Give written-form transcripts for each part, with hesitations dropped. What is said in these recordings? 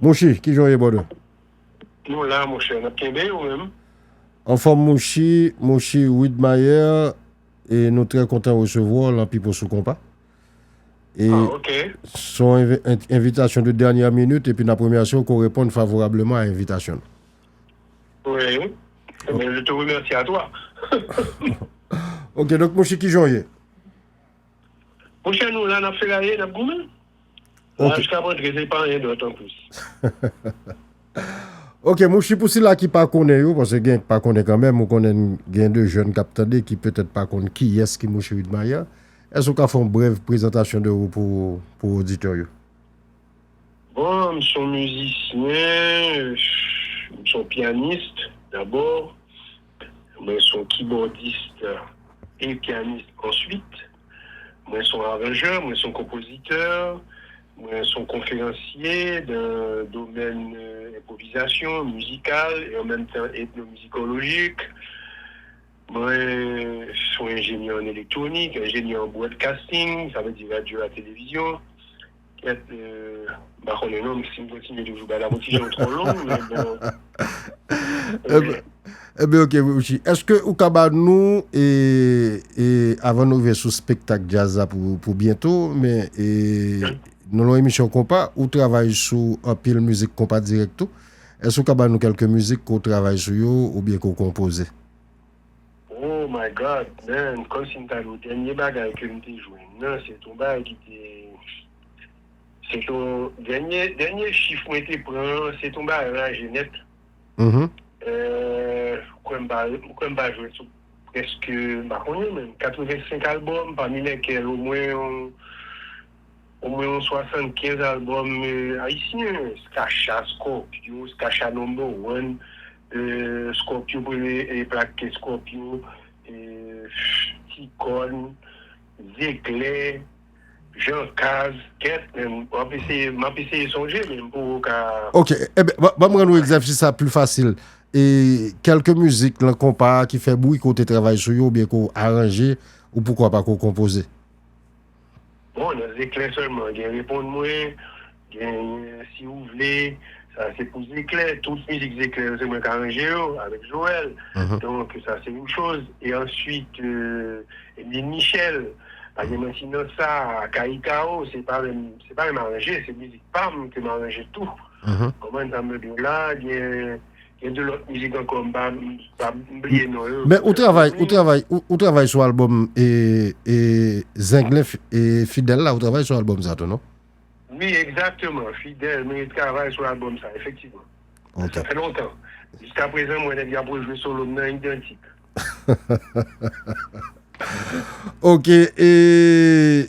Mouchi, qui joue Bordeaux? Nous là, mon cher, on a bien bien ou même. En forme Mouchi Widmayer, et nous très contents de recevoir l'Ampipo sous compas. Ah, Et ok. son invitation de dernière minute, et puis la première chose qu'on réponde favorablement à l'invitation. Oui. Eh Oh. bien, je te remercie à toi. Ok, donc Mouchi, qui joue? Mon cher, nous là, on a fait la on a goumé. Là, Ok. jusqu'à présent, c'est pas rien d'autre en plus. Ok, Mouchi, pour ceux-là qui ne connaissent pas, parce que gen pas connaît quand même, on connaît gen de jeunes capteurs qui peut-être pas connaissent qui est-ce qui Mouchi Widmayer. Est-ce qu'on fait une brève présentation de vous pour l'auditeur? Bon, je suis musicien, je suis pianiste d'abord, je suis keyboardiste et pianiste ensuite. Moi, je suis arrangeur, moi, je suis compositeur, moi, je suis conférencier d'un domaine improvisation musicale et en même temps ethnomusicologique. Moi, je suis ingénieur en électronique, ingénieur en broadcasting, ça veut dire radio à télévision. Bah, on est non, si on continue de jouer à la motivation trop longue, mais bon. Eh bien, ok, Mouchi. Est-ce que vous pouvez nous, et avant de nous sur spectacle jazz pour bientôt, mais nous avons une émission compas, ou travaille sur un pile musique compas direct tout? Est-ce que vous pouvez nous quelques musiques qu'on travaille sur yo, ou bien qu'on compose? Oh my God, man, comme si t'as le dernier bagage que m'était joué. Non, c'est ton bagage qui était. C'est ton dernier chiffre que tu prends, c'est ton bagage là, Genette. Quand je joué sur presque, bah, on est même 85 albums, parmi lesquels au moins 75 albums haïtiens. Skacha, Scorpio, Skacha Number One, Scorpio pour les plaques Scorpio, Ticon, Zéclair, Jean Caz, Quête, m'a essayé de songer, même pour qu'à. Ok, eh bien, va me rendre un exercice ça plus facile. Et quelques musiques là, qu'on pas qui fait bruit côté travail sur yo, ou bien qu'on arranger, ou pourquoi pas qu'on compose. Bon, on a Zéclair seulement, il y a répondre-moi, si vous voulez, ça c'est pour Zéclair, toute musique Zéclair, c'est moi qui arrangé avec Joël. Donc ça c'est une chose. Et ensuite, Emeline Michel, par exemple, sinon ça, Kaitao, c'est pas même arrangé, c'est musique PAM qui m'a arrangé tout. Comment ça me dit là, il y a de l'autre musique encore, pas oublier non. Mais au travail sur l'album et Zinglin et Fidèle là, au travail sur l'album ça, non? Oui, exactement. Fidèle, mais il travaille sur l'album ça, effectivement. Okay. Ça fait longtemps. Jusqu'à présent, moi, j'ai pour jouer sur l'homme identique. Ok, et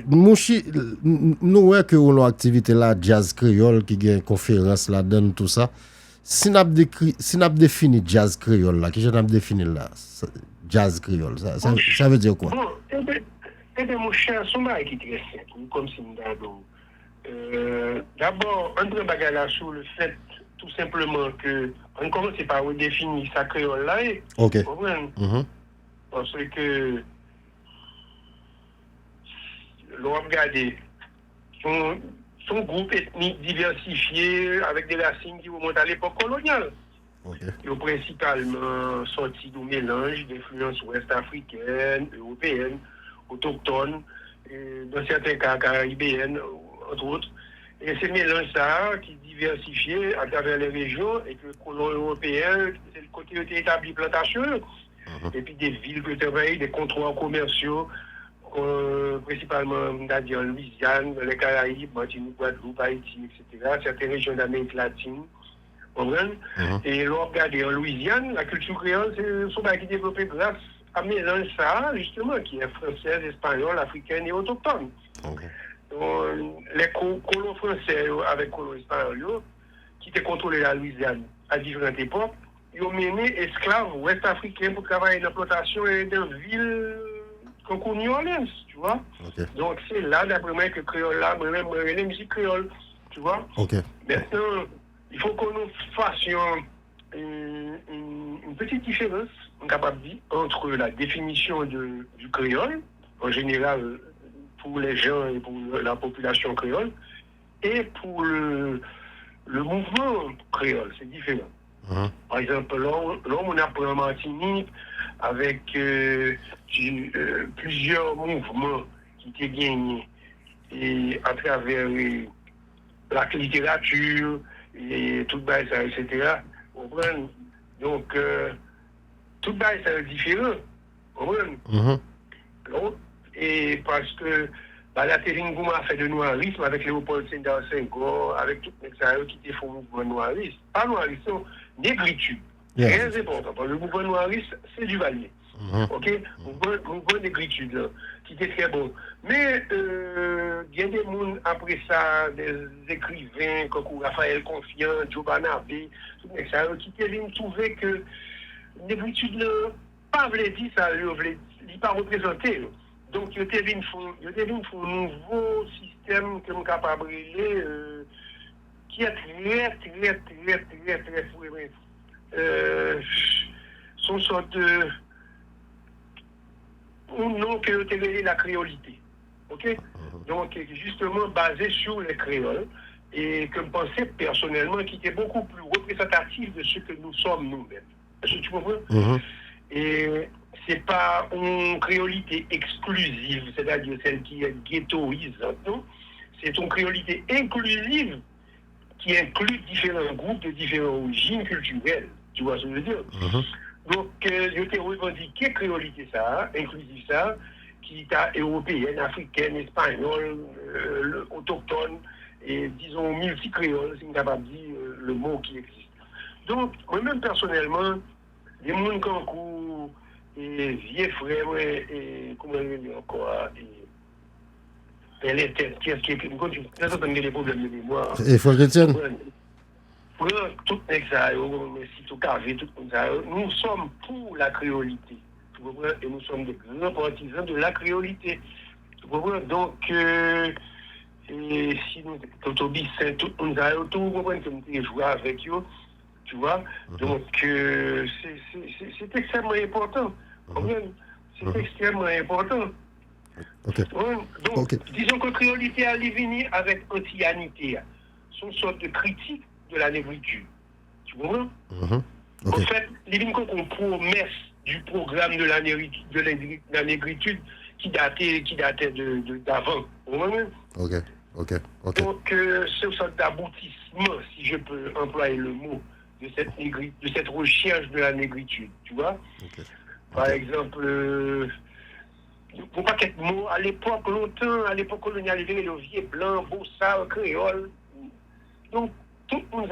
Mouchi, nous voyons que on a activité là, jazz créole, qui a une conférence là-dedans, tout ça. Si nous défini jazz créole là, qui je défini là, jazz créole, ça veut dire quoi? Bon, eh bien, mon cher, son mari qui est très simple, comme si nous avons. D'abord, on prend bagarre sur le fait, tout simplement, que on commence par redéfinir sa créole là. Ok. Parce que l'on a regardé son groupe ethnique diversifié avec des racines qui remontent à l'époque coloniale. Ils ont principalement sorti du mélange d'influences ouest-africaines, européennes, autochtones, dans certains cas caribéennes, entre autres. Et ces mélanges-là qui diversifiés à travers les régions et que le colon européen, c'est le côté où était établi plantation, et puis des villes que travaillent, des comptoirs commerciaux, principalement en Louisiane, dans les Caraïbes, Martinique, Guadeloupe, Haïti, etc., certaines régions d'Amérique latine. Et l'on regarde en Louisiane, la culture créole, c'est son qui est développé grâce à mélange ça, justement, qui est française, espagnole, africaine et autochtone. Les colons français avec colons espagnols, qui étaient contrôlés la Louisiane à différentes époques, ils ont mené esclaves ouest-africains pour travailler dans l'exploitation et dans villes comme New Orleans, tu vois. Donc c'est là, d'après moi, que créole là, moi-même, les musiques créoles, tu vois. Maintenant, il faut qu'on nous fassions une petite différence, on est capable de dire, entre la définition du créole, en général, pour les gens et pour la population créole, et pour le mouvement créole, c'est différent. Par exemple, là, on apprend en Martinique avec plusieurs mouvements qui étaient gagnés et à travers la littérature et tout ça, etc. Vous comprenez? Donc, tout ça est différent. Vous comprenez? Et parce que la Téringouma a fait de noirisme avec Léopold Sédar Senghor, avec tout les gens qui étaient font mouvement noiriste. Pas noiriste, non, négritude. Très important. Parce que le mouvement noiriste, c'est du Valier. Ok? Mouvement négritude, là, qui était très bon. Mais il y a des gens après ça, des écrivains comme Raphaël Confiant, Joe Barnabé, tout les gens qui étaient venus trouver que négritude, là, pas voulait dire ça, il pas représenté. Donc, il y a un nouveau système que nous sommes capables de brûler, qui est très fouillé. Son sorte de. Un nom que vous avez la créolité. OK? Donc, justement, basé sur les créoles, et que je pensais personnellement qui était beaucoup plus représentatif de ce que nous sommes nous-mêmes. Est-ce que tu comprends? Et c'est pas une créolité exclusive, c'est-à-dire celle qui est ghettoisante, non? C'est une créolité inclusive qui inclut différents groupes de différentes origines culturelles. Tu vois ce que je veux dire? Donc, je t'ai revendiqué créolité ça, inclusive ça, qui est européenne, africaine, espagnole, autochtone, et disons multicréole, c'est capable de dire le mot qui existe. Donc, moi-même personnellement, des gens comme et vieux frères, et comment on dit encore, et les têtes, qui est des problèmes de mémoire. Et Frère Etienne? Tout ça, nous sommes pour la créolité. Tu comprends? Et nous sommes des grands partisans de la créolité. Tu comprends? Donc, si nous, tout comprend que nous jouons avec eux, tu vois? Donc, c'est extrêmement important. C'est extrêmement important. Donc, disons que la créolité a venir avec antianité. C'est une sorte de critique de la négritude. Tu comprends? En fait, il y a une promesse du programme de la négritude qui datait d'avant. Donc, c'est une sorte d'aboutissement, si je peux employer le mot, de cette recherche de la négritude. Tu vois? Par exemple, pour pas quelques mots, à l'époque coloniale, il y avait le vieux blanc, bossa, créole. Donc, tout le monde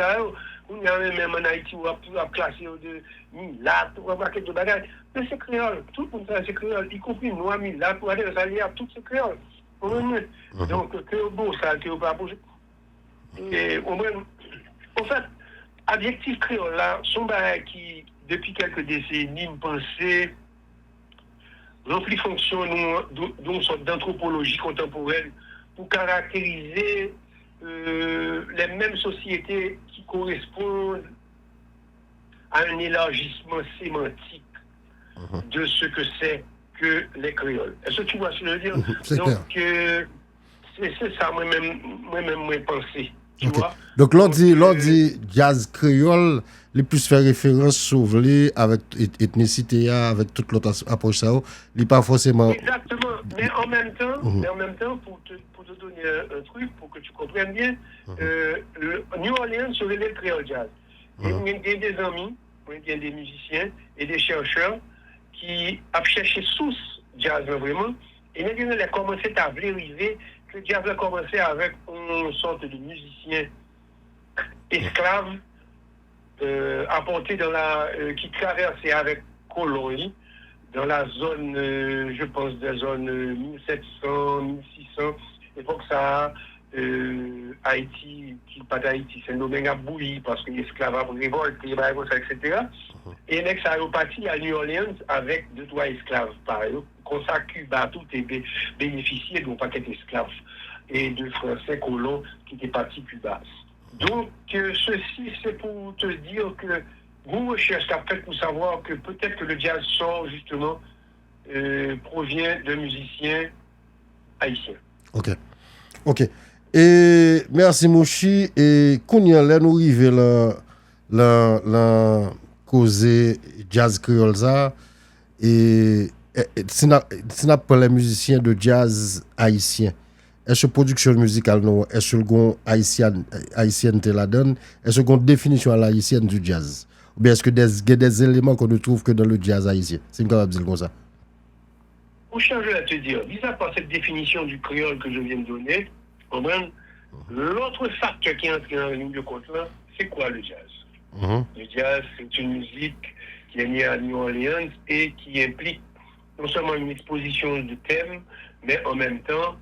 on a même en Haïti, on a classé de Milat, on a paquet de bagages. Mais c'est créole, tout le monde c'est créole, y compris noir, Milat, on a des alliés, tout c'est créole. Donc, que beau ça, que pas bouger. Et en fait, adjectif créole là, sont bagages qui, depuis quelques décennies, me pensaient remplir fonction d'une sorte d'anthropologie contemporaine pour caractériser les mêmes sociétés qui correspondent à un élargissement sémantique de ce que c'est que les créoles. Est-ce que tu vois ce que je veux dire? Donc, c'est ça, moi-même, pensé. Tu vois? Donc, l'on dit jazz créole, les plus faire référence sur les avec ethnicité, avec toute l'autre approche, ça, il n'est pas forcément. Exactement. Mais en même temps, pour te donner un truc, pour que tu comprennes bien, New Orleans serait le créole jazz. Il y a des amis, il y a des musiciens et des chercheurs qui ont cherché source jazz vraiment. Et maintenant, ils ont commencé à vérifier que le jazz a commencé avec une sorte de musicien esclave apporté qui traversait avec colonie dans la zone, je pense, des zones 1700, 1600, époque ça, Haïti, qui pas d'Haïti, c'est nommé à bouilli parce que l'esclave a révolté, etc. Et les ça est parti à New Orleans avec 2-3 esclaves, pareil. Comme ça, Cuba, tout est bénéficié d'un paquet d'esclaves et de Français colons qui étaient partis Cuba. Donc, ceci, c'est pour te dire que vos recherches qu'a fait pour savoir que peut-être que le jazz sort, justement, provient de musiciens haïtiens. Ok. Et merci Mouchi. Et Kounia, là, nous arrivons la cause jazz créole ça. Et si n'a pas les musiciens de jazz haïtiens, est-ce que production musicale, non, est-ce que haïtienne te la donne? Est-ce qu'on définition à l'haïtienne du jazz? Ou bien est-ce que des éléments qu'on ne trouve que dans le jazz haïtien? C'est une capable de dire comme ça. Pour changer à te dire, mis à part cette définition du créole que je viens de donner, l'autre facteur qui entre en ligne de compte là, c'est quoi le jazz? Le jazz, c'est une musique qui est née à New Orleans et qui implique non seulement une exposition de thèmes, mais en même temps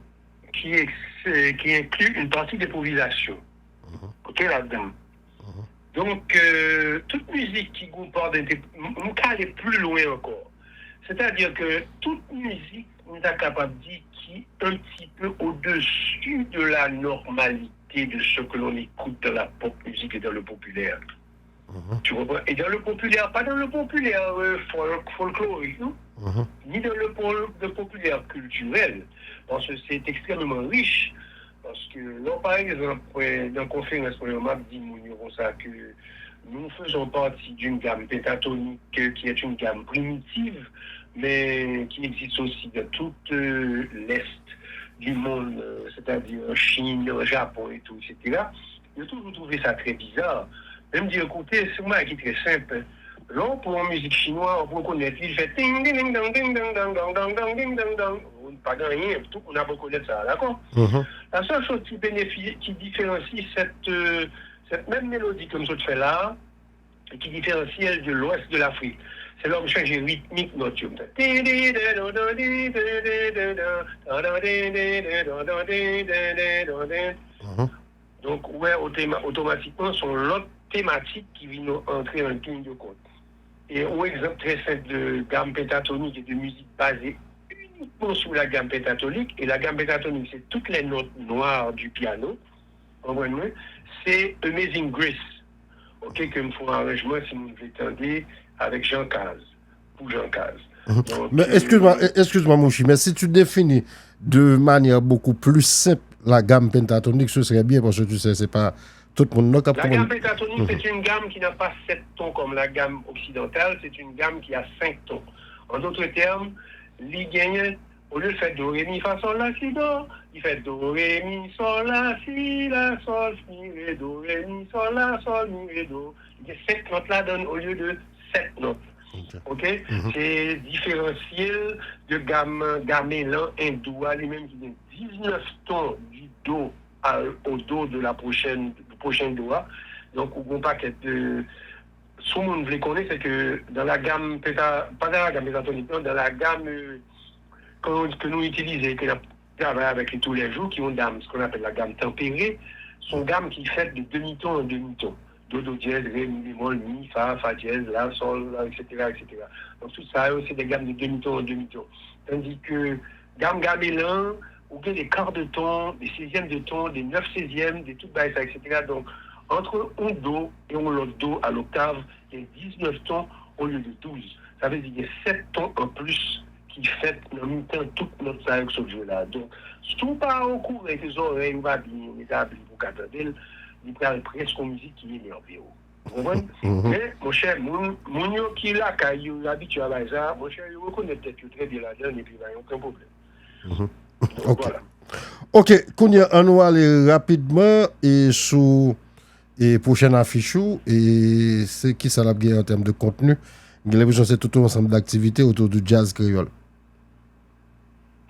qui inclut une partie d'improvisation. Ok, là-dedans. Donc, toute musique qui comporte on peut aller plus loin encore. C'est-à-dire que toute musique, on est capable de dire qui est un petit peu au-dessus de la normalité de ce que l'on écoute dans la pop musique et dans le populaire. Tu comprends? Et dans le populaire, pas dans le populaire folklorique, non? Ni dans le populaire culturel, parce que c'est extrêmement riche. Parce que, là, par exemple, dans la conférence, on m'a dit ça, que nous faisons partie d'une gamme pentatonique qui est une gamme primitive, mais qui existe aussi dans tout l'Est du monde, c'est-à-dire en Chine, au Japon et tout, etc. J'ai toujours trouvé ça très bizarre. Même dire, écoutez, c'est moi qui est très simple. Là, pour la musique chinoise, on peut connaître, il fait ding ding ding dong ding dong dong dong dong dong ding dong dong. Pas gagné, on a beaucoup connaître ça, d'accord? La seule chose qui différencie cette même mélodie comme ça fait là, et qui différencie elle de l'ouest de l'Afrique, c'est l'homme changé rythmique notium. Donc, ouais, automatiquement, sont l'autre thématique qui vient entrer en ligne de compte. Et un exemple très simple de gamme pentatonique et de musique basée uniquement sur la gamme pentatonique, et la gamme pentatonique, c'est toutes les notes noires du piano, c'est Amazing Grace, ok, que me font un arrangement, si vous l'étendez, avec Jean Caz, pour Jean Caz. Donc, mais excuse-moi, Mouchi, mais si tu définis de manière beaucoup plus simple la gamme pentatonique, ce serait bien, parce que tu sais, c'est pas tout le monde. La gamme pentatonique, c'est une gamme qui n'a pas 7 tons comme la gamme occidentale, c'est une gamme qui a 5 tons. En d'autres termes, il gagne, au lieu de faire do, ré, mi, fa, sol, la, si, do, il fait do, ré, mi, sol, la, si, la, sol, mi, ré, do, ré, mi, sol, la, sol, mi, ré, do. Il y a 5 notes là donne au lieu de 7 notes. Ok? C'est différentiel de gamelan hindou, lui-même qui a 19 tons du do au do de la prochaine doigt. Donc, on paquet de. Ce qu'on voulait connaître, c'est que dans la gamme, pas dans la gamme pétatonique, dans la gamme que nous utilisons, que nous travaillons avec tous les jours, qui ont ce qu'on appelle la gamme tempérée, sont gammes qui fait de demi-ton en demi-ton. Do, do, dièse, ré, mi, bémol, mi, fa, fa, dièse, la, sol, la, etc., etc. Donc, tout ça, c'est des gammes de demi-ton en demi-ton. Tandis que gamelan, ou bien des quarts de ton, des 16e de ton, des 9 16e, des tout bas, etc. Donc, entre un do et un autre do à l'octave, il y a 19 tons au lieu de 12. Ça veut dire qu'il y a 7 tons en plus qui fait en même temps toute notre salle sur ce jeu-là. Donc, si tout part au cours avec les oreilles, on va bien établir pour qu'attendez, il parle presque en musique qui est énervé. Vous comprenez? Mais, mon cher, mon qui est là, quand il est habitué à ça, mon cher, il reconnaît peut-être très bien la donne et puis il n'y a aucun problème. Donc, ok. Voilà. Ok, Kounia, on va aller rapidement et sous et prochaine affiche et c'est qui ça l'a bien en termes de contenu. J'ai l'impression que c'est tout un ensemble d'activités autour du jazz créole.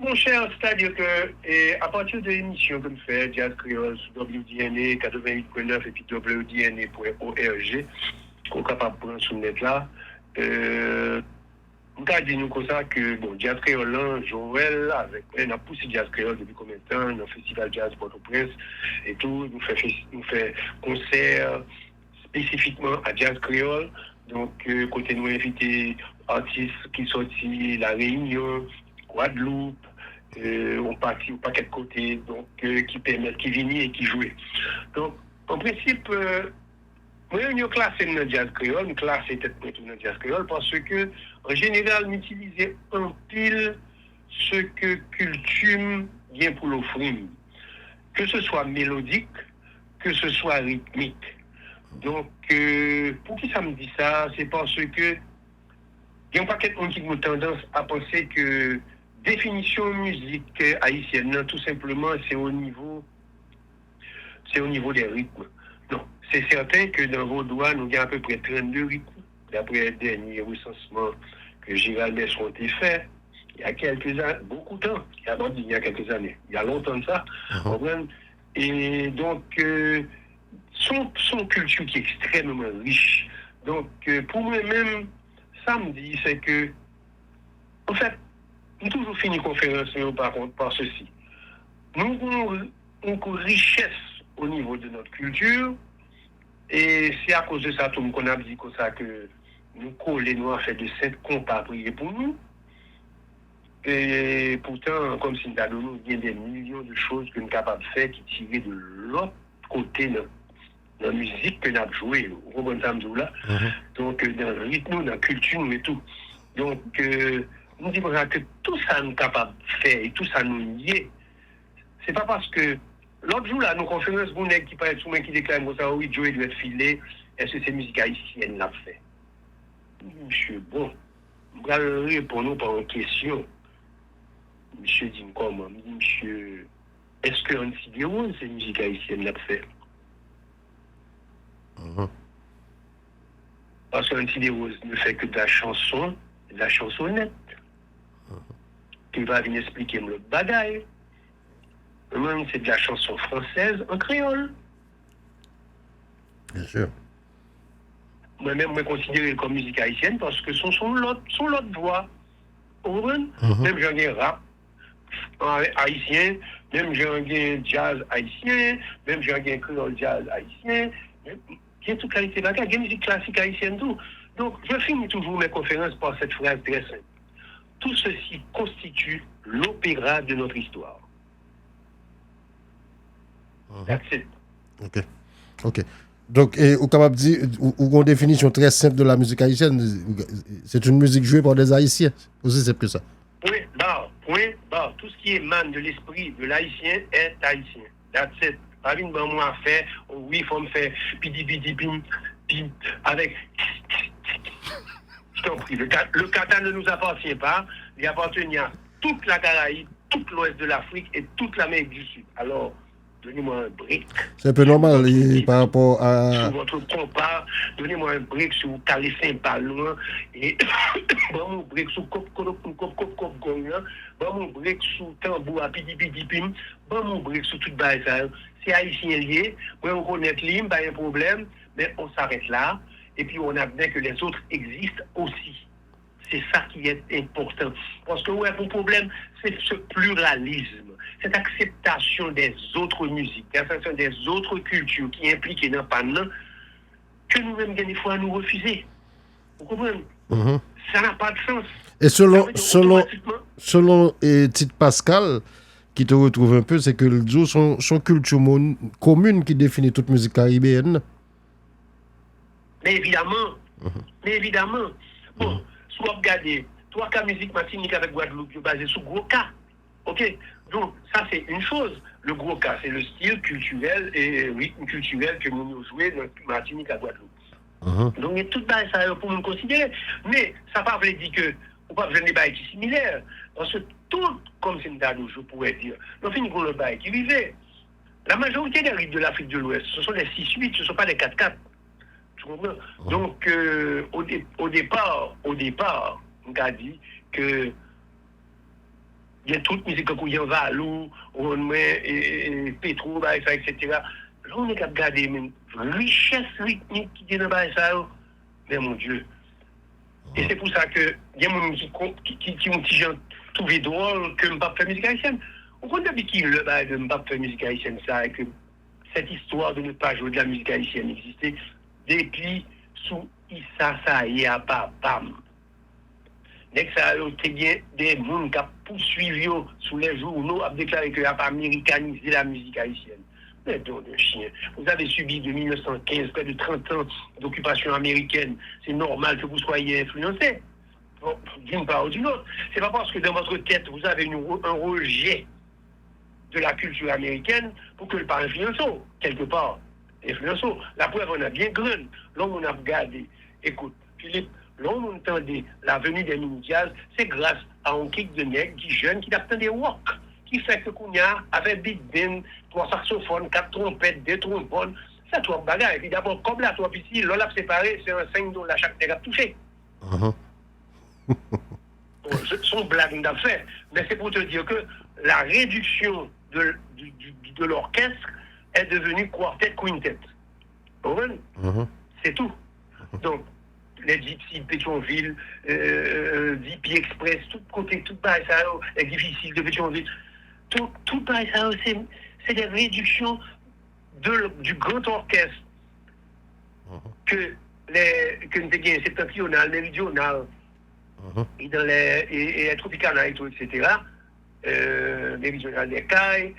Mon cher, c'est-à-dire que à partir de l'émission que nous faisons, Jazz Créole sur WDNA 88.9 et puis WDNA.org, qu'on est capable de prendre sur le net là, on a dit nous comme ça que bon, Jazz Créole là, Joël, on a poussé Jazz Créole depuis combien de temps, dans le Festival Jazz Port-au-Prince et tout, nous fait concert spécifiquement à Jazz Créole. Donc, côté nous invité artistes qui sortent La Réunion, Guadeloupe, on partit au paquet de côtés, donc qui permettent, qui viennent et qui jouent. Donc, en principe, moi, nous classons le jazz créole, nous classons peut-être le jazz créole, parce que, en général, nous utilisons un pile ce que culture vient pour l'offrir. que ce soit mélodique, que ce soit rythmique. Donc, pour qui ça me dit ça? C'est parce que il y a un paquet de monde qui a tendance à penser que définition musique haïtienne, non, tout simplement, c'est au niveau des rythmes. Non, c'est certain que dans vos doigts, nous avons à peu près 32 rythmes, d'après le dernier recensement que Gérald Desron a fait, il y a quelques années, beaucoup de temps, il y a quelques années, il y a longtemps de ça, et donc, son culture qui est extrêmement riche. Donc, pour moi-même, ça me dit, c'est que, en fait, nous toujours fini conférence par ceci. Nous avons une richesse au niveau de notre culture, et c'est à cause de ça tout qu'on a dit comme ça que nous collons, nous avons fait de saintes compas prier pour nous. Et pourtant, comme si nous avons des millions de choses que nous sommes capables de faire qui tirent de l'autre côté de la musique que nous avons jouée, au bon temps là. Donc, dans le rythme, dans la culture, nous et tout. Donc, nous disons que tout ça nous sommes capables de faire et tout ça nous lié. C'est pas parce que l'autre jour, là, nos conférences, vous n'êtes qui parlent souvent qui déclarent comme ça, oui, Joey doit être filé, est-ce que c'est musique haïtienne l'a fait? Monsieur, bon, je vais répondre par une question. Monsieur dit comment? Monsieur, est-ce que Anti-Rose, c'est musique haïtienne l'a fait? Parce qu'Anti-Rose ne fait que de la chanson, de la chansonnette. Tu vas venir expliquer le bagaille. Même c'est de la chanson française en créole. Bien sûr. Moi-même, je me considère comme musique haïtienne parce que son l'autre voix. Même j'en ai rap haïtien, même j'en ai jazz haïtien, même j'en ai créole jazz haïtien. Il y a toute qualité de bagage, il y a musique classique haïtienne, tout. Donc, je finis toujours mes conférences par cette phrase très simple. Tout ceci constitue l'opéra de notre histoire. That's it. Ok. Donc, au capable de dire, ou une définition très simple de la musique haïtienne, c'est une musique jouée par des Haïtiens. Aussi simple que ça. Point barre. Tout ce qui émane de l'esprit de l'haïtien est haïtien. That's it. Pas une bonne moi à faire, oui, il faut me faire pidi pim, avec. Je t'en prie, le Qatar ne nous appartient pas, il appartient à toute la Caraïbe, tout l'ouest de l'Afrique et toute l'Amérique du Sud. Alors, donnez-moi un break. C'est un peu normal par rapport à. Sur votre compas, donnez-moi un break sur Calais Saint-Ballon et bon mon break sur cop gong, bon mon break sur tambour à pidi pim, bon mon break sur toute base ça. C'est haïtien lié, on connaît l'hymne, pas un problème, mais on s'arrête là et puis on admet que les autres existent aussi. C'est ça qui est important. Parce que mon problème, c'est ce pluralisme, cette acceptation des autres musiques, l'acceptation des autres cultures qui impliquent dans pas que nous-mêmes, des fois, nous refuser. Vous comprenez? Ça n'a pas de sens. Et selon Tite Pascal, qui te retrouve un peu, c'est que le duo son culture commune qui définit toute musique caribéenne. Mais évidemment. Bon, si vous regardez, toi, la musique martinique avec Guadeloupe, basée sur gros cas. OK? Donc, ça, c'est une chose. Le gros cas, c'est le style culturel et rythme culturel que nous jouons dans Martinique à Guadeloupe. Donc, il y a tout ça pour nous considérer. Mais ça ne veut pas dire que on pas besoin de bails qui similaires. Parce que tout, comme c'est une je pourrais dire, nous finissons le bail qui vivait. La majorité des rythmes de l'Afrique de l'Ouest, ce sont les 6-8, ce ne sont pas les 4-4. Tu comprends? Donc, au départ, on a dit que il y a toute musique comme il y a Valou, Pétro, etc. Là, on est capable de garder une richesse rythmique qui est dans ça. Mais mon Dieu. Et c'est pour ça que il y a des gens qui ont des gens trouvé drôle que je ne pas faire musique haïtienne. On connaît depuis qui le bail de ne pas faire musique haïtienne, ça, et que cette histoire de ne pas jouer de la musique haïtienne existait depuis sous Issa Saïe à Bam. Dès que ça a été bien des gens qui ont poursuivi sous les journaux, a déclaré qu'il n'y a pas américanisé la musique haïtienne. Mais don de chien. Vous avez subi de 1915 près de 30 ans d'occupation américaine. C'est normal que vous soyez influencé. D'une part ou d'une autre. C'est pas parce que dans votre tête, vous avez un rejet de la culture américaine pour que le pas influence quelque part. Influence. La preuve, on a bien grande. Là, on a regardé. Écoute, Philippe, là, on entendait la venue des mini-jazz, c'est grâce à un kick de nègres qui jeune qui attend des rock, qui fait que qu'on y a avec big band, 3 saxophones, 4 trompettes, 2 trombones, ça trois bagages. Et puis d'abord, comme la trois ici, l'on l'a séparé, c'est un 5 $ chaque terre à toucher. Son blague n'a fait, mais c'est pour te dire que la réduction de l'orchestre est devenue quartet, quintet. C'est tout. Donc, les Gypsy, Pétionville, DP Express, tout côté, tout pareil, ça est difficile de Pétionville. Tout pareil, ça c'est des réductions du grand orchestre que nous avons septentrional, méridional, et dans les tropicales, et tout, etc. Méridional des Cailles,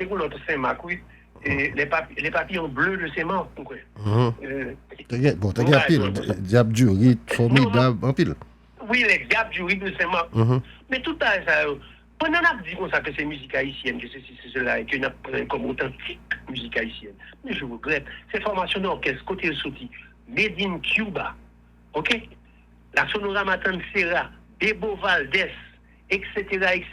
notre Saint-Marc, oui. Et les papillons bleus de Saint-Marc, pourquoi? Bon, t'as gagné pile. Diable du rythme, formidable, en pile. Oui, les diables du rythme de Saint-Marc. Mais tout à ça, on a dit comme ça que c'est musique haïtienne, que c'est cela, et qu'on a pris comme authentique musique haïtienne. Mais je regrette, ces formations d'orchestre, côté sorti, Made in Cuba, ok? La Sonora Matancera, Bebo Valdés, etc.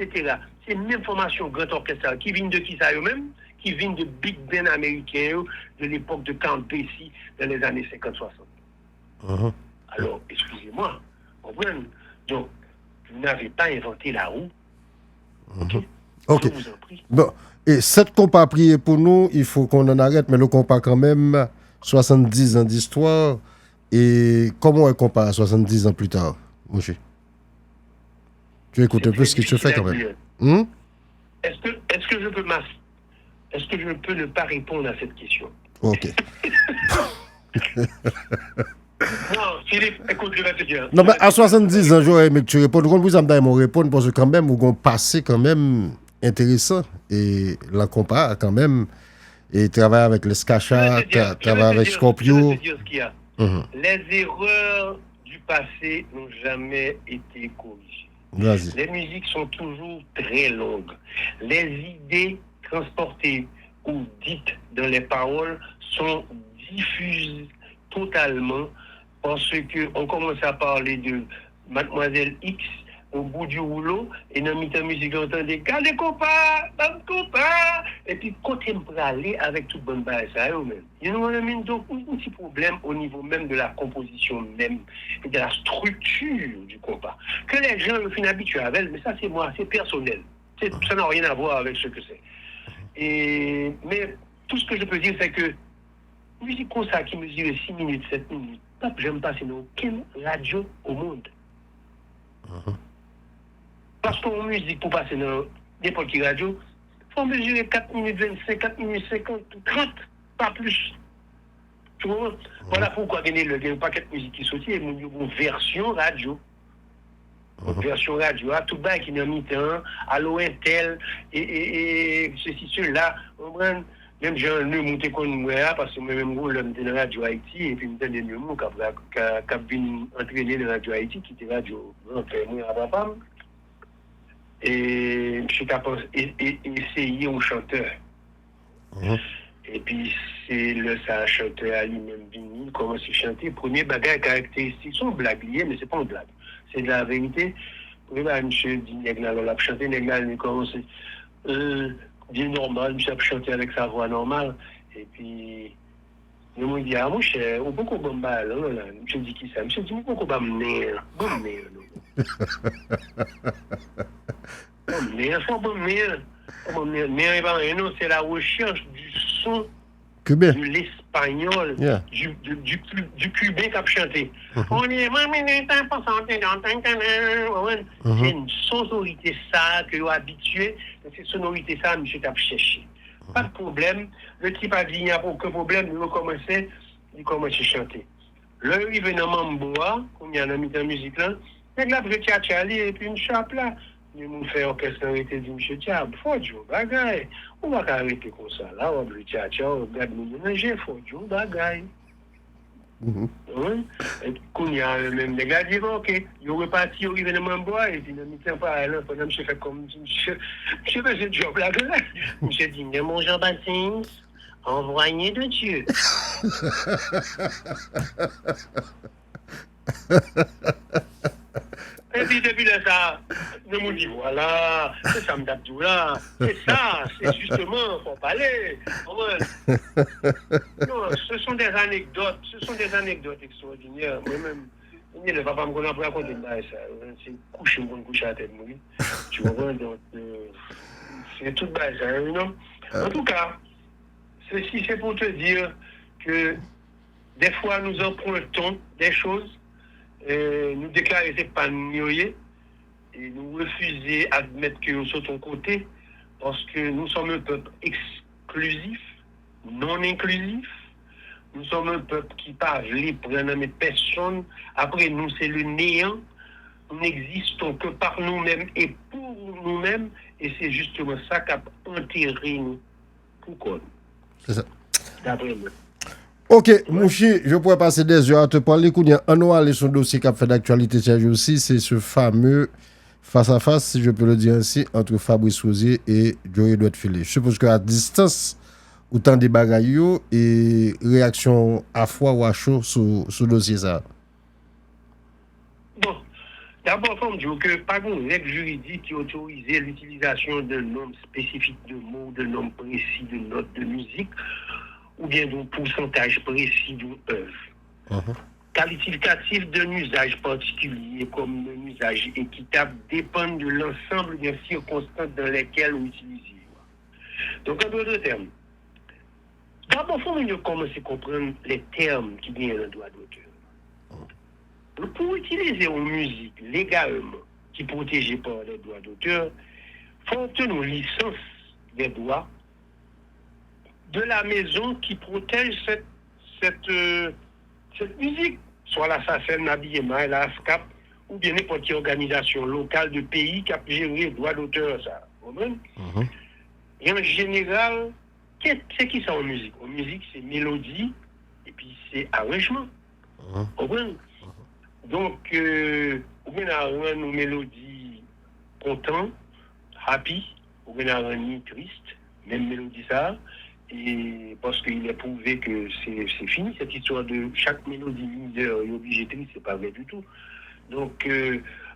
C'est une même formation grand orchestre qui vient de qui ça eux-mêmes, qui viennent de big band américains de l'époque de Count Basie dans les années 50-60. Alors, excusez-moi, comprenez? Donc, vous n'avez pas inventé la roue. Ok. Je vous en prie. Bon, et cette compas prié pour nous, il faut qu'on en arrête, mais le compas quand même 70 ans d'histoire. Et comment on compare à 70 ans plus tard, monsieur? Tu écoutes un peu ce que tu fais quand même. Est-ce que je peux ne pas répondre à cette question? Ok. Non, Philippe, écoute, je vais te dire. Non, mais à 70 ans, j'aurais aimé que tu répondes. Quand vous avez mon répondre, parce que quand même, vous avez un passé quand même intéressant. Et la compa quand même, et travaille avec les Skacha, travaille avec Scorpio. Je vais te dire ce qu'il y a. Les erreurs du passé n'ont jamais été corrigées. Vas-y. Les musiques sont toujours très longues. Les idées transportées ou dites dans les paroles sont diffusées totalement parce qu'on commence à parler de Mademoiselle X au bout du rouleau et dans le musique on entend des gardez compas, et puis côté me aller avec toute bonne base ça eux-mêmes. You know what I mean? Donc un petit problème au niveau même de la composition même et de la structure du compas que les gens le font habitués avec, mais ça c'est moi, c'est personnel. Ça n'a rien à voir avec ce que c'est. Mais tout ce que je peux dire c'est que musique comme ça qui mesure 6 minutes, 7 minutes, j'aime pas c'est dans aucune radio au monde. Parce qu'en musique, pour passer dans n'importe quelle radio, il faut mesurer 4 minutes 25, 4 minutes 50, 30, pas plus. Tu vois? Voilà pourquoi il y a un paquet de musique qui sortit et une version radio. Version radio, tout bas qui est en mi-temps, à l'ONTEL, et ceci, cela. Même j'ai un nœud monté comme moi, parce que moi-même, je suis dans la radio Haïti, et puis je me dis des mots qui viennent entraîner la radio Haïti, qui était radio, moi, à papa. Et je suis capable d'essayer un chanteur. Et puis, c'est le chanteur à lui-même venu, commence à chanter. Premier bagage caractéristique, c'est une blague liée, mais c'est pas une blague. C'est de la vérité. Premier bagage, monsieur dit, Negla, on a chanté, Negla, il commence dit normal, monsieur a chanté avec sa voix normale. Et puis, je me dis, mon cher, on peut qu'on bombarde, là. Monsieur dit qui ça? Monsieur dit, on peut qu'on bombarde, c'est la recherche du son cubain, de l'espagnol, du cubain qui a chanté. On est c'est une sonorité ça que vous habitué, c'est sonorité ça, monsieur t'a cherché. Pas de problème, le type a dit il n'y a aucun problème, il commence à chanter. Là, il vient dans Mamboa, comme il y a un ami de musique là, et là, je tiens à et puis une chape là. Nous nous faisons orchestre arrêté dit monsieur Diable, faut jouer bagaille. On va arrêter comme ça là, on va tiens, regarde nous mélanger, faut jouer bagaille. Qu'on y a même des gars qui disent, ok, ils sont repartis au événement bois, et puis, ne tiens pas à l'heure, pendant que je fais comme, je fais ce job là, je dis, mais mon Jean-Baptiste, envoyé de Dieu. Et puis depuis là, ça, nous me dit, voilà, c'est ça, m'dap tout là, c'est ça, c'est justement, faut parler. Non, ce sont des anecdotes extraordinaires. Moi-même, le papa me connaît pas raconter ça. C'est coucher, mon coucher à la tête, tu comprends, donc, c'est tout bas, ça, non? En tout cas, ceci, c'est pour te dire que des fois, nous empruntons des choses, nous déclarer c'est pas nous et nous refuser d'admettre que nous sommes de ton côté parce que nous sommes un peuple exclusif, non inclusif. Nous sommes un peuple qui parle prendre mes personnes. Après nous, c'est le néant. Nous n'existons que par nous-mêmes et pour nous-mêmes. Et c'est justement ça qui a enterré nous. Pourquoi? C'est ça. D'après moi. Ok, Mouchi, je pourrais passer des heures à te parler. On va aller sur le dossier qui a fait d'actualité aussi. C'est ce fameux face-à-face, si je peux le dire ainsi, entre Fabrice Rosier et Joey Doit-Filé. Je suppose qu'à distance, autant des bagailles et réaction à froid ou à chaud sur le dossier ça. Bon, d'abord, il faut me dire que pas une règle juridique qui autorise l'utilisation d'un nombre spécifique de mots, d'un nombre précis de notes de musique, ou bien d'un pourcentage précis d'une œuvre. Qualificatif d'un usage particulier comme un usage équitable dépend de l'ensemble des circonstances dans lesquelles on utilise. Donc, en d'autres termes, d'abord, il faut mieux commencer à comprendre les termes qui viennent dans le droit d'auteur. Pour utiliser une musique légalement qui est protégée par les droits d'auteur, il faut obtenir une licence des droits de la maison qui protège cette musique, soit la SACEM, la BMA, la ASCAP, ou bien n'importe quelle organisation locale de pays qui a géré les droits d'auteur. Ça. Et en général, c'est qui ça en musique? En musique, c'est mélodie et puis c'est arrangement. Donc, on a une mélodie content, happy, on a une triste, même mélodie ça. Et parce qu'il est prouvé que c'est fini, cette histoire de chaque mélodie leader est obligée triste, c'est pas vrai du tout. Donc,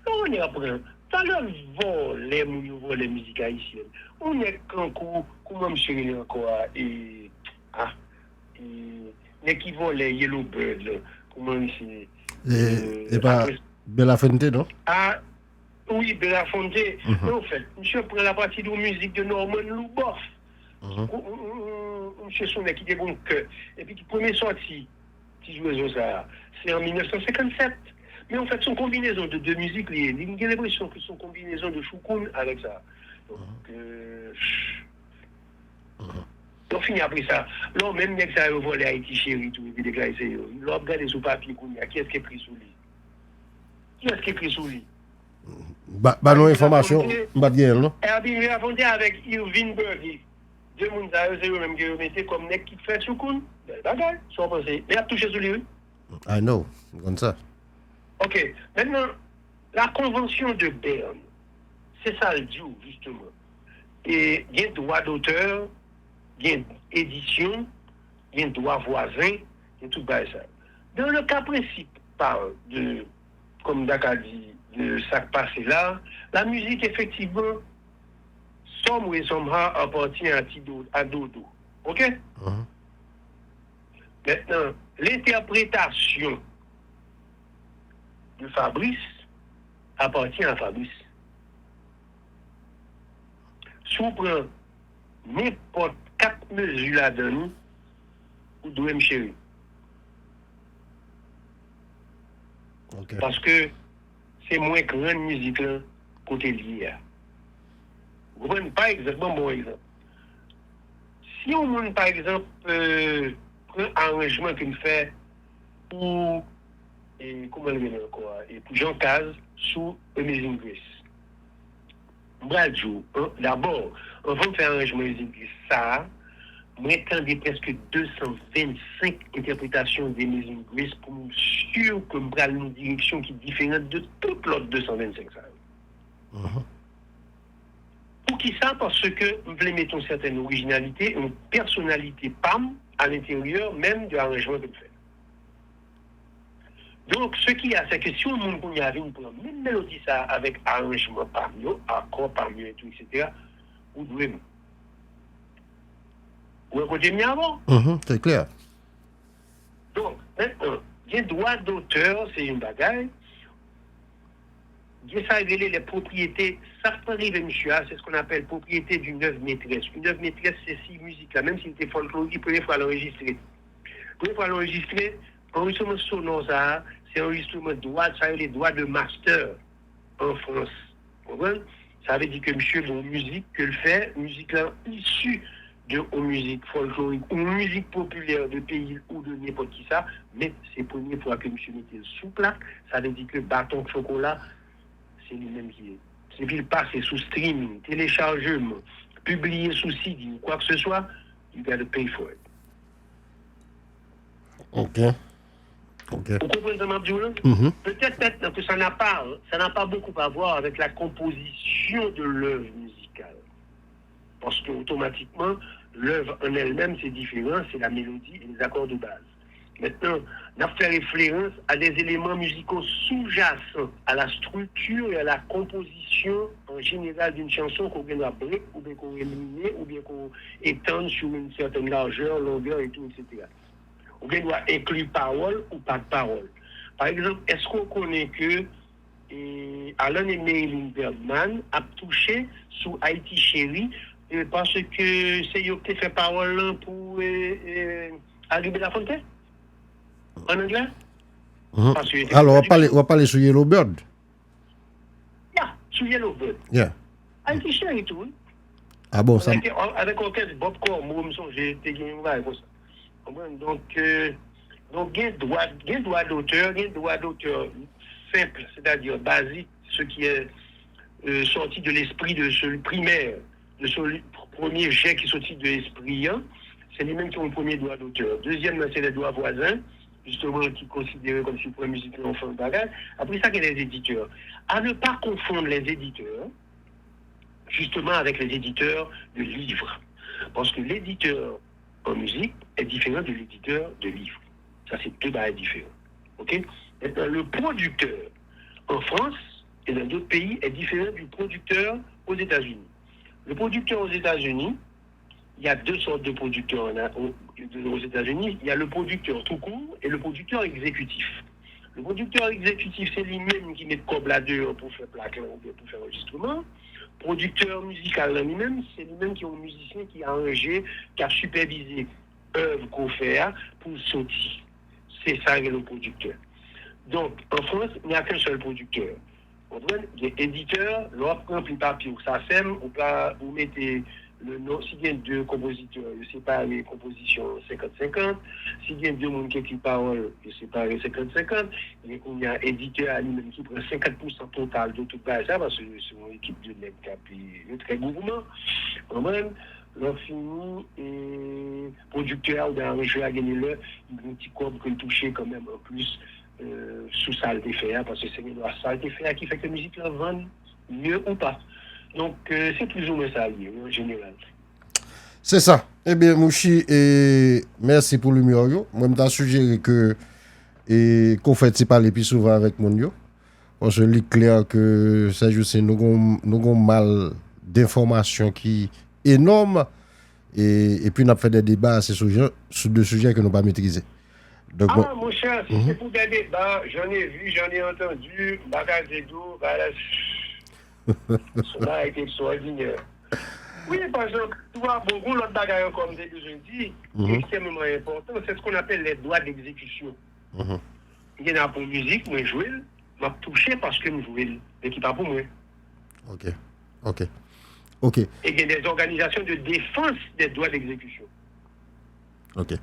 on est après, ça leur vole les musiques haïtiennes. On est quand comment monsieur encore, et qui vole les Yellow Bird, comment c'est. Et pas Belafonte, non? Ah, oui, Belafonte. Mais en fait, monsieur prend la partie de musique de Norman Louboff. Monsieur Sonnet qui est bon cœur. Et puis, qui premier sorti, qui jouait ça, c'est en 1957. Mais en fait, son combinaison de deux musiques, il y a l'impression que son combinaison de choukoun avec ça. Donc, fini après ça. Là, même si ça a volé Haïti chéri, tout, il déclaré, il a regardé sous papier, qui est-ce qui est pris sous lui? Qui est-ce qui est pris sous lui? Non, information, pas bien, non? Herbie Lafontaine avec Irving Burger. Deux mondes, c'est eux-mêmes qui remettaient comme nec qui fait choukoun. Belle bagaille, soit pensé. Mais il a touché sous lui. I know, comme ça. Ok, maintenant, la convention de Berne, c'est ça le dit, justement. Et il y a droit d'auteur, il y a édition, il y a droit voisin, il y a tout ça. Dans le cas principal de, comme Dakar dit, de ça passé là, la musique, effectivement, somme et somehow appartient à Dodo. Ok? Maintenant, l'interprétation de Fabrice appartient à Fabrice. Si on prend n'importe 4 mesures là-dedans, vous devez me chérir. Parce que c'est moins grande musique là, côté lié. Vous comprenez? Par exemple, bon exemple. Si on monte par exemple un arrangement qu'il fait pour et comment le dire encore et pour Jean Caz sous Amazing Grace. D'abord, on va faire un arrangement Amazing Grace ça moi, j'entendais presque 225 interprétations d'Amazing Grace pour me sûr que je vais dans une direction qui est différente de toute l'autre 225. Ça. Pour qui ça? Parce que je voulais mettre une certaine originalité, une personnalité PAM à l'intérieur même de l'arrangement que je fais. Donc, ce qu'il y a, c'est que si on y avait une même mélodie ça avec arrangement PAM, accord PAM et tout, etc., vous devez. Vous écoutez mieux avant? C'est clair. Donc, maintenant, les droits d'auteur, c'est une bagaille. Il ça révéler les propriétés, ça peut arriver, monsieur, c'est ce qu'on appelle propriété d'une œuvre maîtresse. Une œuvre maîtresse, c'est si musique-là, même si c'était folklorique, première fois à l'enregistrer. Première fois à l'enregistrer, enregistrement sonore, ça, c'est enregistrement droit, ça les droits de master en France. Vous comprenez? Ça veut dire que monsieur, bon, musique que le fait, musique-là issue de musique folklorique ou musique populaire de pays ou de n'importe qui ça, mais c'est la première fois que monsieur mettait sous plaque, ça veut dire que bâton de chocolat, c'est lui-même qui est. C'est qu'il passe sous streaming, téléchargement, publié sous CD ou quoi que ce soit, you gotta pay for it. Ok. Vous comprenez ce que Peut-être que ça n'a pas beaucoup à voir avec la composition de l'œuvre musicale. Parce qu'automatiquement, l'œuvre en elle-même, c'est différent, c'est la mélodie et les accords de base. Maintenant, on a fait référence à des éléments musicaux sous-jacents à la structure et à la composition en général d'une chanson qu'on vient break, ou bien qu'on éliminer, ou bien qu'on étende sur une certaine largeur, longueur et tout, etc. Ou bien doit inclure parole ou pas de parole. Par exemple, est-ce qu'on connaît que Alan et Marilyn Bergman a touché sous Haïti Chérie parce que c'est eux qui fait parole pour Harry Belafonte? En anglais? Alors, on va parler sur Yellow Bird. Yeah, sur Yellow Bird. Yeah. Haïti Chérie, tout. Oui. Ah bon, ça. Avec orchestre Bob Core, moi, j'ai été gagné comme ça. Donc, il y a un droit d'auteur, simple, c'est-à-dire basique, ce qui est sorti de l'esprit de celui primaire, de ce premier jet qui est sorti de l'esprit, hein, c'est les mêmes qui ont le premier droit d'auteur. Deuxième, c'est les droits voisins, justement, qui sont considérés comme si pour la musique en fond de bagage. Après ça, il y a les éditeurs. À ne pas confondre les éditeurs, justement, avec les éditeurs de livres. Parce que l'éditeur en musique est différent de l'éditeur de livres. Ça, c'est deux barres différents. OK? Maintenant, le producteur en France et dans d'autres pays est différent du producteur aux États-Unis. Le producteur aux États-Unis, il y a deux sortes de producteurs aux États-Unis. Il y a le producteur tout court et le producteur exécutif. Le producteur exécutif, c'est lui-même qui met le câble là-dedans pour faire plaquer ou bien pour faire enregistrement. Producteur musical lui-même, c'est lui-même qui est un musicien qui a arrangé, qui a supervisé l'œuvre qu'on fait pour sortir. C'est ça le producteur. Donc, en France, il n'y a qu'un seul producteur. Il y a éditeur, l'autre prend un papier où ça sème, vous mettez le nom, s'il y a deux compositeurs, je sépare les compositions 50-50. S'il y a deux monde qui écrit parole, je sépare 50-50. Il y a un éditeur à lui-même qui prend 50% total de tout ça, parce que c'est une équipe de nègres qui est très gourmand. Quand même, l'on finit, et producteur ou d'un arrangeur à gagner le, il y a un petit corps que le toucher quand même en plus sous salle d'effet, parce que c'est la salle d'effet qui fait que la musique la vend mieux ou pas. Donc, c'est plus ou moins ça, en général. C'est ça. Eh bien, Mouchi, merci pour le numéro. Moi, je suggéré que qu'on fait parler plus souvent avec mon yo. Parce que c'est clair que ça juste nous avons mal d'informations qui est énorme. Et puis, on a fait des débats sur deux sujets que nous n'avons pas maîtrisés. Donc, mon cher, si c'est pour des débats, j'en ai vu, j'en ai entendu, bagage et tout, cela a été extraordinaire. Oui, par exemple, tu vois, bon, l'autre bagarre, comme je dis, extrêmement important, c'est ce qu'on appelle les droits d'exécution. Il y en a pour musique, moi, jouer, m'a touché parce que je jouais, mais qui pas pour moi. Ok. Et il y a des organisations de défense des droits d'exécution. Ok.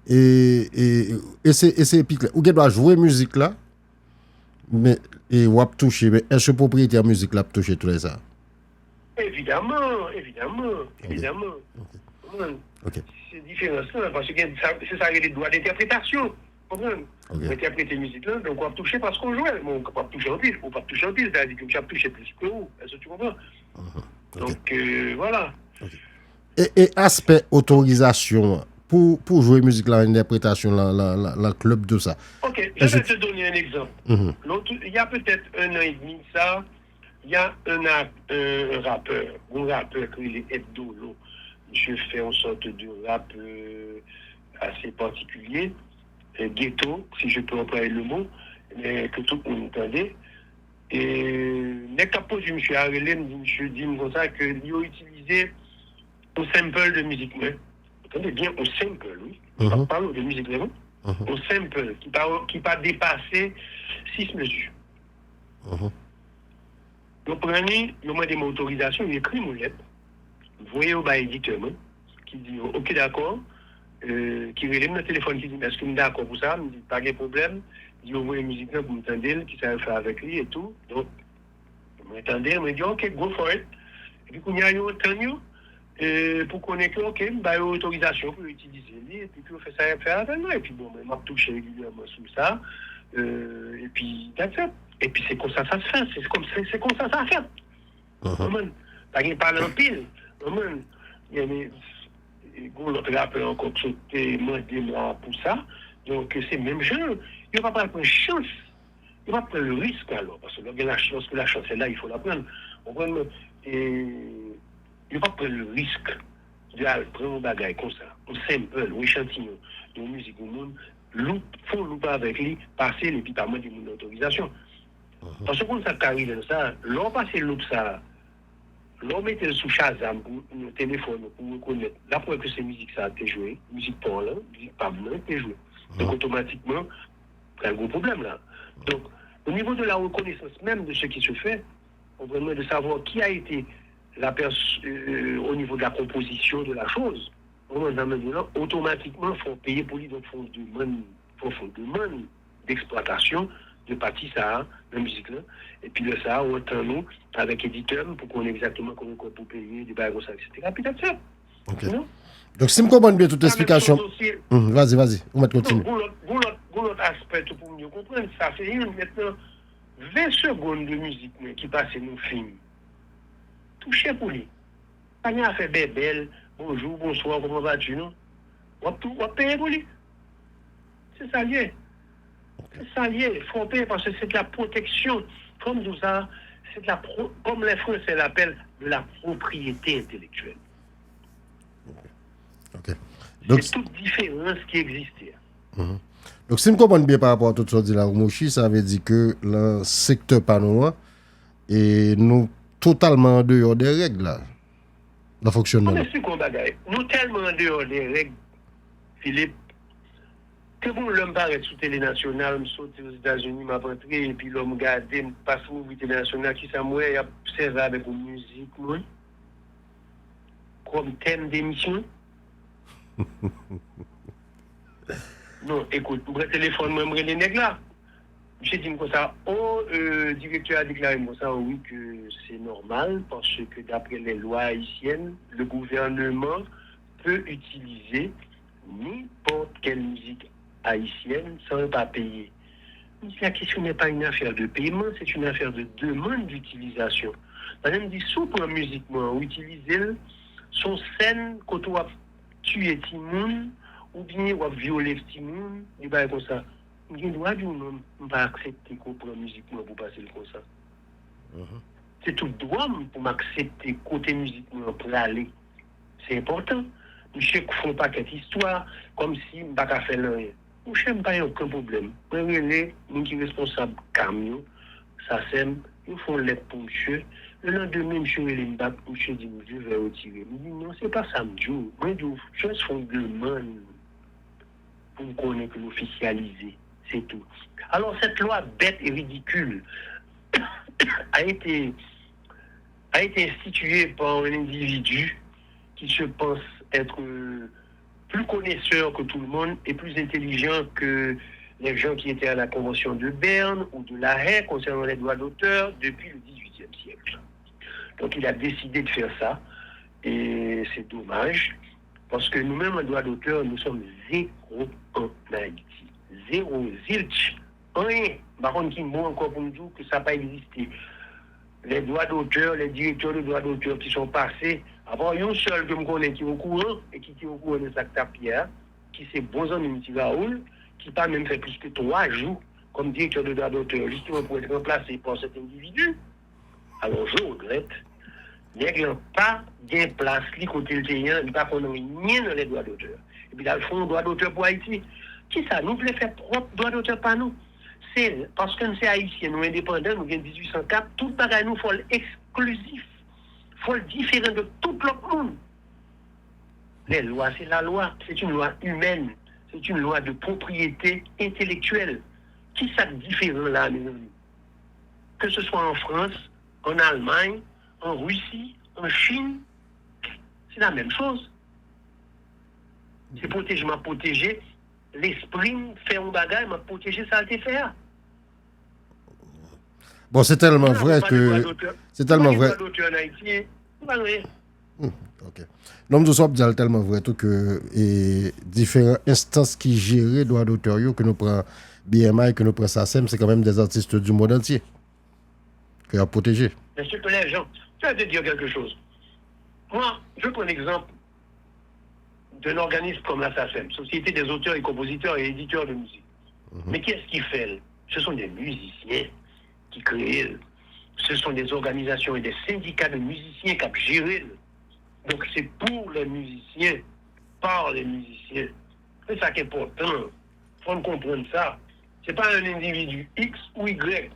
Et c'est pique là. Ou doit jouer musique là, mais et ou toucher, mais est-ce que propriétaire musique là toucher tout ça? Évidemment. Ok. c'est différent, parce que c'est ça les droits d'interprétation. Comprendre? Interpréter musique là, donc on va toucher parce qu'on joue, mais on va pas toucher en pile, on va pas toucher en pile, c'est-à-dire que tu vas toucher plus que vous, est-ce que tu comprends? Donc voilà. Et aspect autorisation pour jouer musique là, interprétation, la club, tout ça. Ok, je vais te donner un exemple. Il y a peut-être 1 an et demi ça, il y a un rappeur qui est Hebdolo. Je fais une sorte de rap assez particulier, ghetto, si je peux employer le mot, mais que tout le monde entendait. Et les capos, je me suis arrêté, je dis comme ça, que ils ont utilisé un sample de musique. Attendez bien, un sample, oui. On parle de musique, vraiment. Un sample qui pas dépassé 6 mesures. Donc, prenez, il m'a demandé autorisation, il écrit mon lettre. Vous voyez au bas éditeur, qui dit, ok, d'accord. Qui relève le téléphone, qui dit, est-ce que vous êtes d'accord pour ça? Il me dit, pas de problème. Il dit, vous voyez musique là, vous m'entendez, qui savait faire avec lui et tout. Donc, vous m'entendez, il me dit, ok, go for it. Et puis, quand il y a eu autant, pour connaître, ok, bah, il y a autorisation pour utiliser lui, et puis, on fait ça, faire avec moi. Et puis, bon, il m'a touché régulièrement sur ça. Et puis, that's it. Et puis, c'est comme ça ça se fait. C'est comme ça ça se fait. Pas qu'il parle en pile. Il y a l'autre rappeur encore qui était demandé moi pour ça. Donc, c'est le même genre. Il ne va pas prendre chance. Il va prendre le risque alors. Parce que la chance est là, il faut la prendre. Il ne va pas prendre le risque de prendre un bagage comme ça. Un sample, un échantillon de musique au monde. Faut louper avec lui, passer et puis pas moins de mon autorisation. Parce que quand ça arrive dans ça, l'on passe loupe ça. L'on met sous Shazam pour le téléphone pour reconnaître. La preuve que c'est musique ça a été joué, musique pas là, musique pas mal, a été joué. Donc automatiquement, il y a un gros problème là. Donc, au niveau de la reconnaissance même de ce qui se fait, on vraiment de savoir qui a été la au niveau de la composition de la chose, automatiquement, il faut payer pour lui, donc il faut demande d'exploitation de partie ça, la musique là. Et puis de ça, on entend nous avec éditeur pour qu'on ait exactement comment on peut payer, des bails, etc. Puis that's it. Okay. Donc si je comprends bien toute l'explication. Vas-y, on va continuer. L'autre aspect pour mieux comprendre, ça fait maintenant 20 secondes de musique qui passe dans le film. Touché pour lui. Pas rien à faire belle, bonjour, bonsoir, comment vas-tu, non? On va payer pour lui. C'est ça lié. C'est ça lié. Il faut payer parce que c'est de la protection. Comme nous ça, c'est comme les Français l'appellent, de la propriété intellectuelle. Okay. Donc, c'est toute différence qui existait. Donc, si je comprends bien par rapport à tout ce que dit la Mouchi, ça veut dire que le secteur panois est nous totalement en dehors des règles là, le fonctionnement. Nous tellement en dehors des règles, Philippe, que bon, l'homme paraît sous télé nationale, me saute aux États-Unis, m'a rentré, et puis l'homme garde, me passe au télé nationale, qui ça moi, il a servi avec une musique, moi, comme thème d'émission. Non, écoute, pour le téléphone, moi, je les nègres là. J'ai dit comme ça, directeur a déclaré comme ça, oui, que c'est normal, parce que d'après les lois haïtiennes, le gouvernement peut utiliser n'importe quelle musique haïtienne sans pas payer. La question n'est pas une affaire de paiement, c'est une affaire de demande d'utilisation. Par exemple, dit, sous pour musique, moi, utiliser son scène quand on a tué Timoun, ou bien on a violé Timoun, et bien comme ça. Je ne dois pas accepter qu'on prenne musique pour passer comme ça. C'est tout droit pour m'accepter côté musique pour aller. C'est important. Je sais qu'ils ne font pas cette histoire comme si je ne pas faire rien. Je n'ai pas aucun problème. Je suis responsable camion, ça sème, ils font l'aide pour monsieur. Le lendemain, monsieur dit, je vais retirer. Je dis, non, ce n'est pas ça, monsieur. Je fais une demande pour me connaître l'officialiser. C'est tout. Alors, cette loi bête et ridicule a été instituée par un individu qui se pense être plus connaisseur que tout le monde et plus intelligent que les gens qui étaient à la Convention de Berne ou de La Haye concernant les droits d'auteur depuis le XVIIIe siècle. Donc, il a décidé de faire ça et c'est dommage. Parce que nous-mêmes, en droit d'auteur, nous sommes zéro en Haïti. Zéro, zilch, rien. Par contre, qui mot encore pour nous dire que ça n'a pas existé. Les droits d'auteur, les directeurs de droits d'auteur qui sont passés, avant, il y a un seul que je connais qui est au courant, et qui est au courant de Sakta Pierre, qui c'est bon ami M. Raoul, qui n'a même fait plus que 3 jours comme directeur de droits d'auteur, justement pour être remplacé par cet individu. Alors, je regrette. Nèg n'a pas de place li côté le paysan, il pas qu'on rien dans les droits d'auteur. Et puis dans le fond, droit d'auteur pour Haïti. Qui ça nous voulons faire propre droit d'auteur par nous? C'est parce que nous sommes haïtiens, nous indépendants, nous avons 1804, tout bagage nous faut exclusif, faut le différent de tout l'autre monde. Les lois, c'est la loi, c'est une loi humaine, c'est une loi de propriété intellectuelle. Qui ça différent là, mes amis? Que ce soit en France, en Allemagne, en Russie, en Chine, c'est la même chose. C'est protéger, m'a protégé. L'esprit fait un bagage, m'a protégé, ça a été fait. Bon, c'est tellement vrai que... C'est tellement vrai. Ok. Non, nous sommes déjà tellement vrai tout que différentes instances qui gèrent droits d'auteur, que nous prenons BMI, que nous prenons SACEM, c'est quand même des artistes du monde entier qui ont protégé. Bien sûr que les gens... Je vais te dire quelque chose. Moi, je prends l'exemple d'un organisme comme la SACEM, Société des auteurs et compositeurs et éditeurs de musique. Mais qui est-ce qui fait? Ce sont des musiciens qui créent. Ce sont des organisations et des syndicats de musiciens qui ont géré. Donc c'est pour les musiciens, par les musiciens. C'est ça qui est important. Il faut comprendre ça. Ce n'est pas un individu X ou Y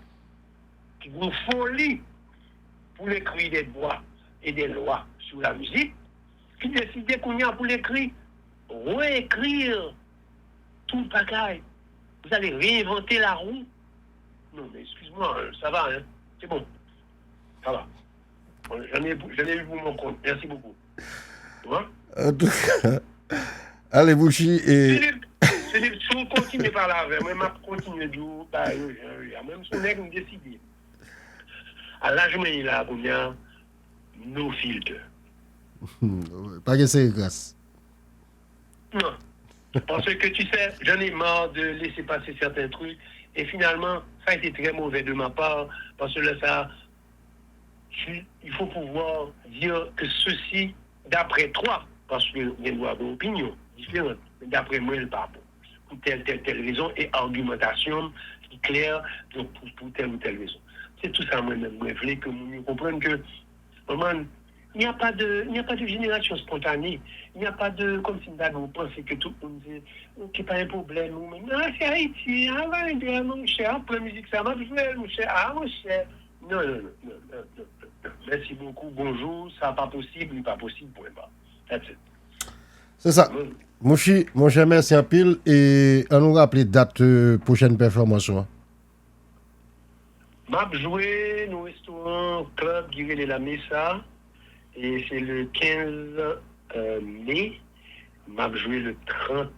qui vous folie pour l'écrire des droits et des lois sur la musique, qui décide qu'on y a pour l'écrire, réécrire tout le bagaille. Vous allez réinventer la roue. Non, mais excuse-moi, ça va, hein? C'est bon. Ça va. J'en ai eu pour mon compte. Merci beaucoup. Tu vois? En tout cas, allez, Bouchi et... Philippe, si on continue par là, moi, je continue de vous, même si on est décidé. À l'âge où il a combien nos filtres. Pas que c'est grâce. Non. Parce que tu sais, j'en ai marre de laisser passer certains trucs. Et finalement, ça a été très mauvais de ma part. Parce que là, ça, il faut pouvoir dire que ceci, d'après toi, parce qu'il y a une opinion différente, mais d'après moi, il pas bon. Pour telle raison et argumentation qui est claire pour telle ou telle raison. C'est tout ça, moi-même, je voulais que vous compreniez que, il n'y a pas de génération spontanée. Il n'y a pas de, comme si vous pensez que tout le monde dit, qu'il n'y a pas un problème. Non, c'est Haïti, mon cher, après la musique, ça m'a fait, mon cher, mon cher. Non. Merci beaucoup, bonjour, ça n'est pas possible, pas possible, point bas. That's it. C'est ça. Mouchi, mon cher, merci un pile. Et on nous rappelle date prochaine performance. M'a joué au restaurant Club Guiré de la Mesa. Et c'est le 15 mai. M'a joué le 30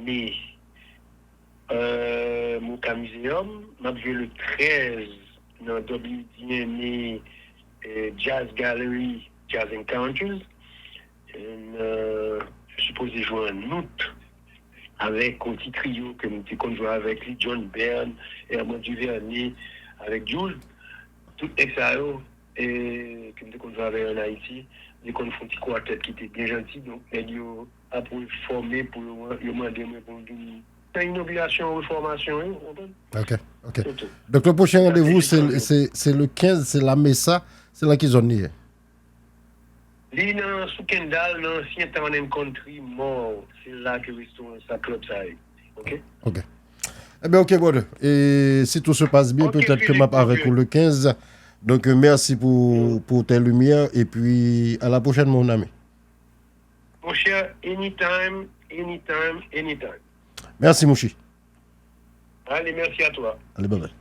mai. Mon museum. M'a joué le 13 dans WDNA Jazz Gallery, Jazz Encounters. Je suis supposé jouer en août avec un petit trio que nous avons joué avec lui, John Byrne et Armand Duvernay, avec Jules, tout XAO, et que nous avons joué avec en Haïti. Nous avons fait un petit quartet qui était bien gentil, donc nous avons formé pour demander pour une inauguration, reformation. Ok. Donc le prochain rendez-vous, c'est le 15, c'est la Mesa, c'est là qu'ils ont nié. Li dans Soukendal, dans l'ancien Town and Country, mort. C'est là que restaurant sa club ça est. Ok? Eh bien, ok, bon. Et si tout se passe bien, peut-être que map avec vous le 15. Donc, merci pour tes lumières. Et puis, à la prochaine, mon ami. Mon cher, anytime. Merci, Mouchi. Allez, merci à toi. Allez, bye bye.